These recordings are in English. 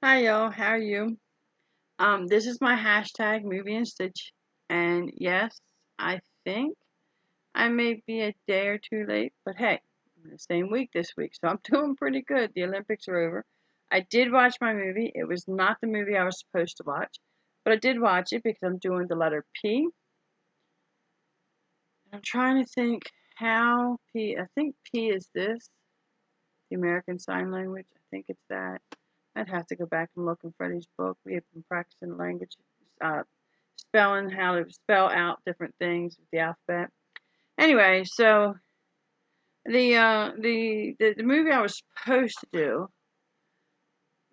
Hi y'all, how are you? This is my hashtag movie and stitch, and yes, I think I may be a day or two late, but hey, I'm in the same week this week, so I'm doing pretty good. The Olympics are over. I did watch my movie. It was not the movie I was supposed to watch, but I did watch it because I'm doing the letter P. I'm trying to think how P. I think P is this, the American Sign Language. I think it's that. I'd have to go back and look in Freddie's book. We have been practicing language, uh, spelling, how to spell out different things with the alphabet. Anyway, so the movie I was supposed to do,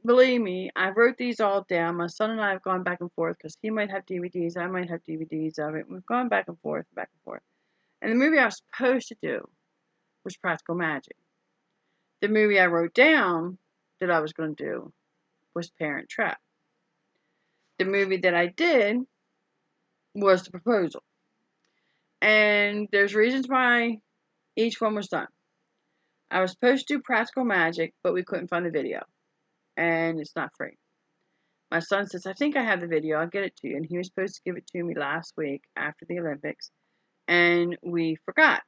believe me, I wrote these all down. My son and I have gone back and forth because he might have DVDs, I might have DVDs of it. We've gone back and forth, back and forth. And the movie I was supposed to do was Practical Magic. The movie I wrote down that I was going to do was Parent Trap. The movie that I did was The Proposal. And there's reasons why each one was done. I was supposed to do Practical Magic, but we couldn't find the video. And it's not free. My son says, I think I have the video. I'll get it to you. And he was supposed to give it to me last week after the Olympics. And we forgot.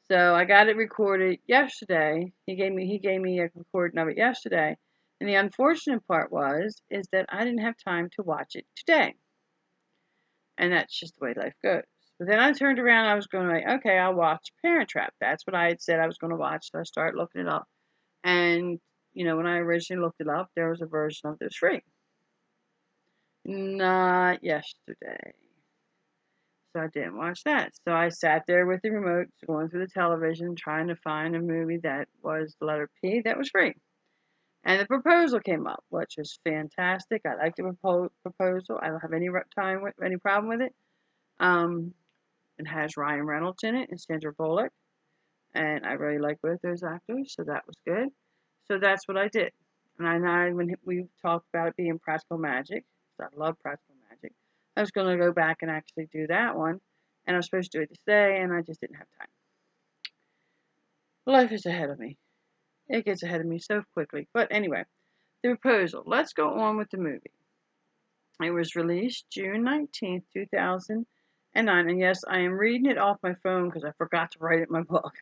So I got it recorded yesterday. He gave me a recording of it yesterday. And the unfortunate part is that I didn't have time to watch it today. And that's just the way life goes. But then I turned around, I was going like, okay, I'll watch Parent Trap. That's what I had said I was going to watch. So I started looking it up. And, when I originally looked it up, there was a version of this free. Not yesterday. So I didn't watch that. So I sat there with the remote, going through the television, trying to find a movie that was the letter P that was free. And The Proposal came up, which was fantastic. I like the proposal. I don't have any problem with it. It has Ryan Reynolds in it and Sandra Bullock, and I really like both those actors, so that was good. So that's what I did. And when we talked about it being Practical Magic, because I love Practical Magic, I was going to go back and actually do that one, and I was supposed to do it today, and I just didn't have time. Life is ahead of me. It gets ahead of me so quickly. But anyway, The Proposal. Let's go on with the movie. It was released June 19th, 2009. And yes, I am reading it off my phone because I forgot to write it in my book.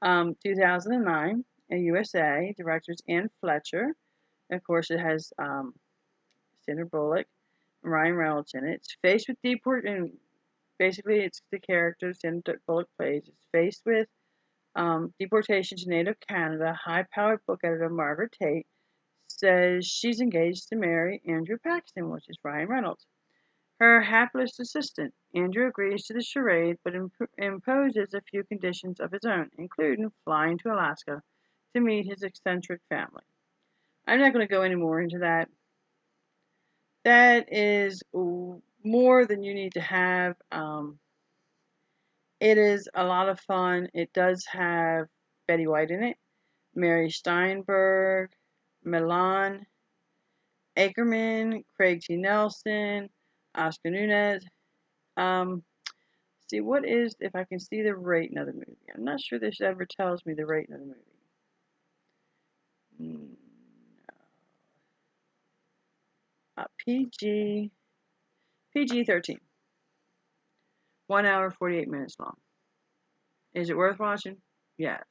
2009, in USA. Directors Ann Fletcher. Of course, it has Sandra Bullock and Ryan Reynolds in it. It's faced with and basically it's the character Sandra Bullock plays. It's faced with deportation to native Canada. High-powered book editor Margaret Tate says she's engaged to marry Andrew Paxton, which is Ryan Reynolds. Her hapless assistant, Andrew, agrees to the charade but imposes a few conditions of his own, including flying to Alaska to meet his eccentric family. I'm not going to go any more into that. That is more than you need to have. It is a lot of fun. It does have Betty White in it, Mary Steinberg, Milan Ackerman, Craig T. Nelson, Oscar Nunez. See, what is, if I can see the rating of the movie? I'm not sure this ever tells me the rating of the movie. No. PG 13. 1 hour, 48 minutes long. Is it worth watching? Yes.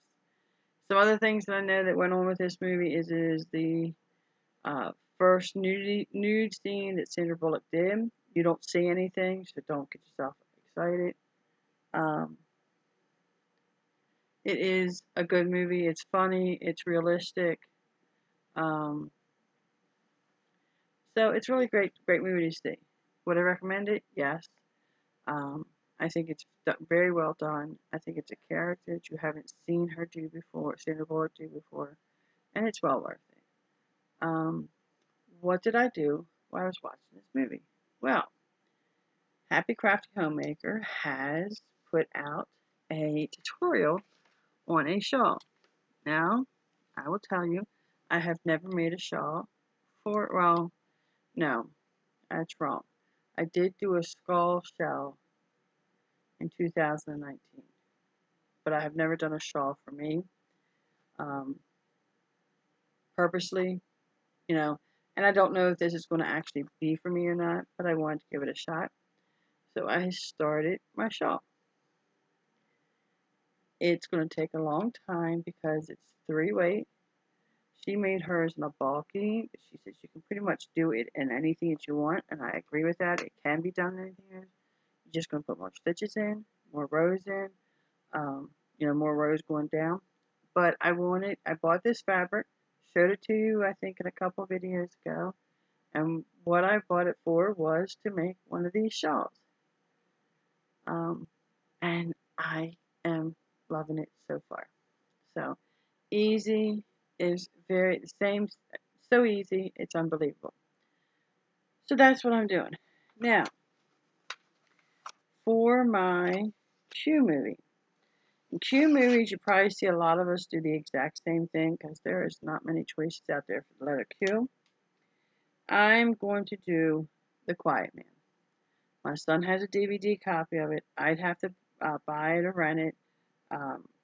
Some other things that I know that went on with this movie is the first nude scene that Sandra Bullock did. You don't see anything, so don't get yourself excited. It is a good movie. It's funny. It's realistic. So it's really great movie to see. Would I recommend it? Yes. I think it's very well done. I think it's a character that you haven't seen her do before, Sandra Bullock do before, and it's well worth it. What did I do while I was watching this movie? Well, Happy Crafty Homemaker has put out a tutorial on a shawl. Now, I will tell you, I have never made a shawl well, no, that's wrong. I did do a skull shell in 2019, but I have never done a shawl for me. Purposely, you know, and I don't know if this is going to actually be for me or not, but I wanted to give it a shot. So I started my shawl. It's going to take a long time because it's 3-weight. She made hers in a bulky. She says you can pretty much do it in anything that you want, and I agree with that. It can be done in anything. You're just going to put more stitches in, more rows in, more rows going down. But I bought this fabric, showed it to you, I think, in a couple videos ago. And what I bought it for was to make one of these shawls. And I am loving it so far. So easy is very the same, so easy, it's unbelievable. So that's what I'm doing. Now, for my Q movie. In Q movies, you probably see a lot of us do the exact same thing because there is not many choices out there for the letter Q. I'm going to do The Quiet Man. My son has a DVD copy of it. I'd have to buy it or rent it.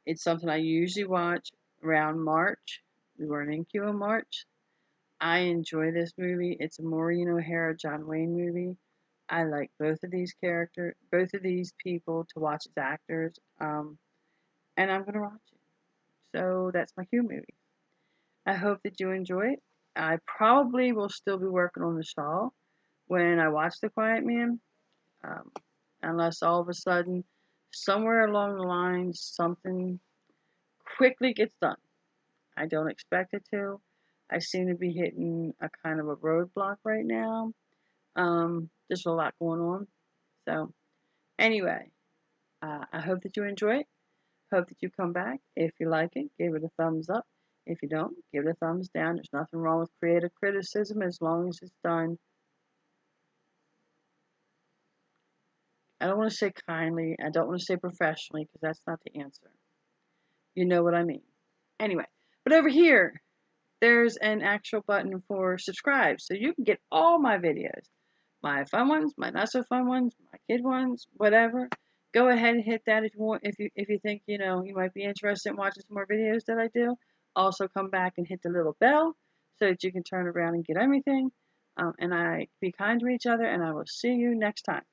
It's something I usually watch around March. We weren't in Q in March. I enjoy this movie. It's a Maureen O'Hara, John Wayne movie. I like both of these people to watch as actors, and I'm going to watch it. So that's my Q movie. I hope that you enjoy it. I probably will still be working on the shawl when I watch The Quiet Man, unless all of a sudden, somewhere along the line, something quickly gets done. I don't expect it to. I seem to be hitting a kind of a roadblock right now. There's a lot going on. So, anyway, I hope that you enjoy it. Hope that you come back. If you like it, give it a thumbs up. If you don't, give it a thumbs down. There's nothing wrong with creative criticism as long as it's done. I don't want to say kindly. I don't want to say professionally because that's not the answer. You know what I mean. Anyway, but over here, there's an actual button for subscribe. So you can get all my videos. My fun ones, my not so fun ones, my kid ones, whatever. Go ahead and hit that if you want. If you think you might be interested in watching some more videos that I do. Also, come back and hit the little bell so that you can turn around and get everything. And I be kind to each other, and I will see you next time.